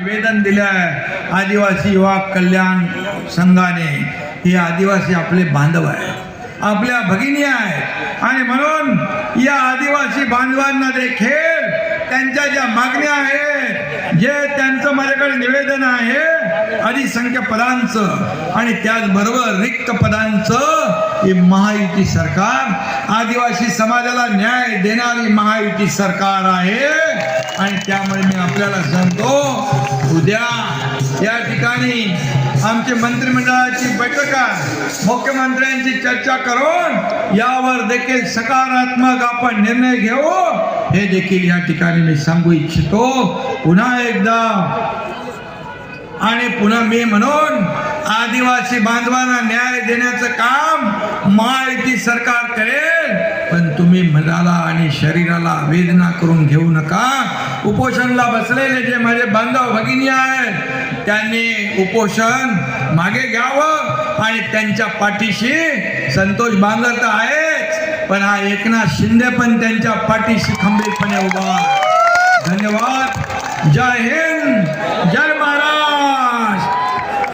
निवेदन दिलंय आदिवासी युवा कल्याण संघाने. हे आदिवासी आपले बांधव आहेत, आपल्या भगिनी आहेत आणि म्हणून या आदिवासी बांधवांना देखील त्यांच्या ज्या मागण्या आहेत, जे त्यांचं माझ्याकडे निवेदन आहे अधिसंख्य पदांचं आणि त्याचबरोबर रिक्त पदांचं, हे महायुती सरकार आदिवासी समाजाला न्याय देणारी महायुती सरकार आहे. आणि त्यामुळे मी आपल्याला सांगतो, उद्या या ठिकाणी आमची मंत्रिमंडळाची बैठक आहे, मुख्यमंत्र्यांची चर्चा करून यावर देखील सकारात्मक आपण निर्णय घेऊ, हे देखील या ठिकाणी मी सांगू इच्छितो. पुन्हा एकदा आणि पुन्हा मी म्हणून आदिवासी बांधवांना न्याय देण्याचं काम महायुती सरकार करेल, पण तुम्ही मनाला आणि शरीराला वेदना करून घेऊ नका. उपोषणला बसलेले जे माझे बांधव भगिनी आहेत, त्यांनी उपोषण मागे घ्यावं आणि त्यांच्या पाठीशी संतोष बांगर तर आहेच, पण हा एकनाथ शिंदे पण त्यांच्या पाठीशी खंबीरपणे उभा. धन्यवाद. जय हिंद, जय